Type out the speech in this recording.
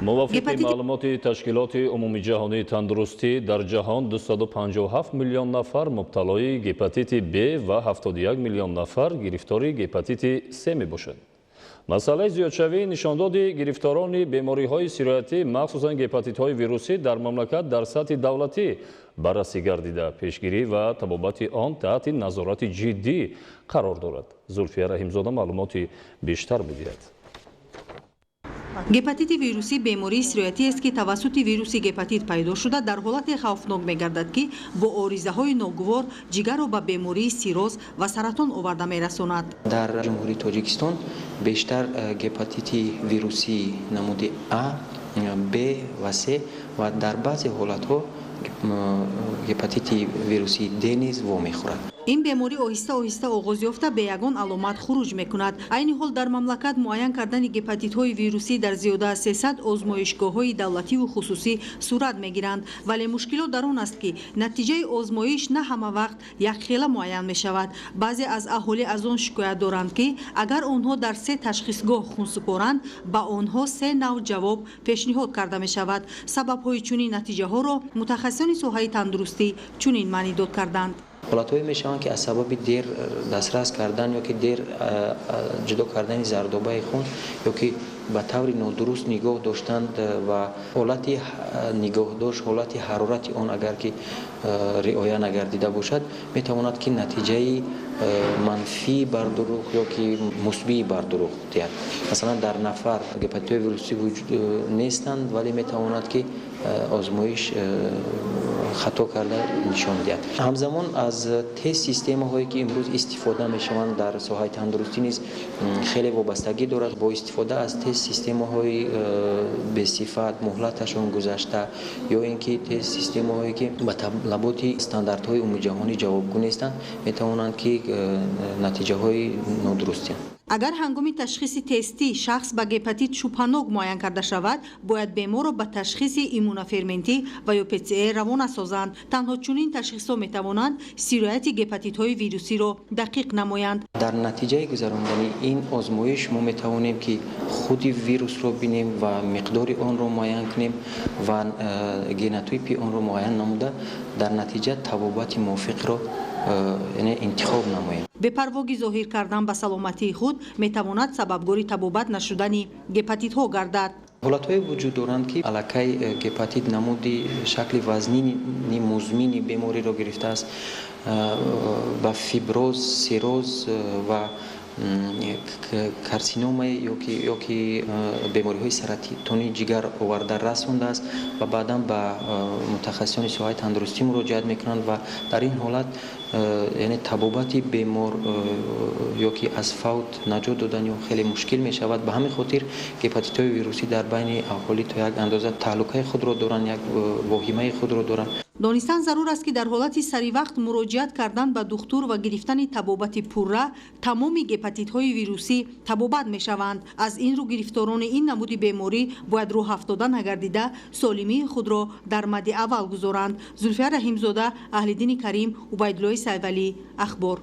мувофиқи маълумоти ташкилоти умумии ҷаҳонии тандурустӣ дар ҷаҳон 257 миллион нафар мубталои гепатити Б ва 71 миллион нафар гирифтори гепатити С мебошанд. масъалаи зиёдшавии нишондоди гирифторони бемориҳои сироятӣ махсусан гепатитҳои вирусӣ дар мамлакат дар сатҳи давлатӣ барраси гардида пешгирӣ ва табобати он таҳти назорати ҷиддӣ қарор дорад. зулфия раҳимзода маълумоти бештар медиҳад. гепатити вирусӣ бемории сироятиест ки тавассути вируси гепатит пайдо шуда дар ҳолате хавфнок мегардад ки бо оризаҳои ногувор ҷигарро ба бемории сироз ва саратон оварда мерасонад. дар ҷумҳурии Тоҷикистон бештар гепатити вирусии намуди А, Б ва С ва дар баъзе ҳолатҳо гепатити вирусии Д низ вомехӯрад. ин беморӣ оҳиста оҳиста оғоз ёфта бе ягон аломат хуруҷ мекунад. айни ҳол дар мамлакат муайян кардани гепатитҳои вирусӣ дар зиёда аз 300 озмоишгоҳҳои давлативу хусусӣ сурат мегиранд, вале мушкилот дар он аст ки натиҷаи озмоиш на ҳама вақт якхела муайян мешавад. баъзе аз аҳолӣ аз он шикоят доранд ки агар онҳо дар 3 ташхисгоҳ хун супоранд, ба онҳо 3 нав ҷавоб пешниҳод карда мешавад. сабабҳои чунин натиҷаҳоро мутахассисони соҳаи тандурустӣ чунин маънӣ дод карданд. ҳолатҳое мешаванд ки аз сабаби дер дастрас кардан ё ки дер ҷудо кардани зардобаи хун ё ки ба таври нодуруст нигоҳ доштанд ва ҳолати нигоҳдошт ҳолати ҳарорати он агар ки риоя нагардида бошад метавонад ки натиҷаи манфии бар дуруғ ё ки мусбии бар дуруғ диҳад. масалан дар нафар гепатитҳои вирусӣ вуҷуд нестанд, вале метавонад ки озмоиш хато карда нишон диҳад. ҳамзамон аз тест системаҳое ки имрӯз истифода мешаванд дар соҳаи тандурустӣ низ хеле вобастагӣ дорад. бо истифода аз тест системаҳои бесифат муҳлаташон гузашта ё ин ки тест системаҳое ки ба талаботи стандартҳои умумии ҷаҳонӣ ҷавобгӯ нестанд метавонанд ки натиҷаҳои нодуруст диҳанд. агар ҳангоми ташхиси тестӣ шахс ба гепатит шубҳанок муайян карда шавад, бояд беморро ба ташхиси иммуноферментӣ ва ё ПЦР равона созанд. танҳо чунин ташхисҳо метавонанд сирояти гепатитҳои вирусиро дақиқ намоянд. дар натиҷаи гузарондани ин озмоиш мо метавонем ки худи вирусро бинем ва миқдори онро муайян кунем ва генотипи онро муайян намуда дар натиҷа табобати мувофиқро интихоб намоем. бепарвогӣ зоҳир кардан ба саломатии худ метавонад сабабгори табобат нашудани гепатитҳо гардад. ҳолатҳое вуҷуд доранд ки аллакай гепатит намуди шакли вазнини музмини бемориро гирифтааст ба фиброз, сироз ва карсинома ё ки бемориҳои саратонии ҷигар оварда расондааст ва баъдан ба мутахассисони соҳаи тандурустӣ муроҷиат мекунанд ва дар ин ҳолат яъне табобати бемор ё ки аз фавт наҷот додан ё хеле мушкил мешавад. ба ҳамин хотир гепатитҳои вирусӣ дар байни аҳолӣ то як андоза таҳлукаи худро доранд, як воҳимаи худро доранд. донистан зарур аст ки дар ҳолати саривақт муроҷиат кардан ба духтур ва гирифтани табобати пурра тамоми гепатитҳои вирусӣ табобат мешаванд. аз ин рӯ гирифторони ин намуди беморӣ бояд роҳафтода нагардида солимии худро дар мадди аввал гузоранд. зулфия раҳимзода, аҳлиддини Карим, Убайдуллои Сайвалӣ, Ахбор.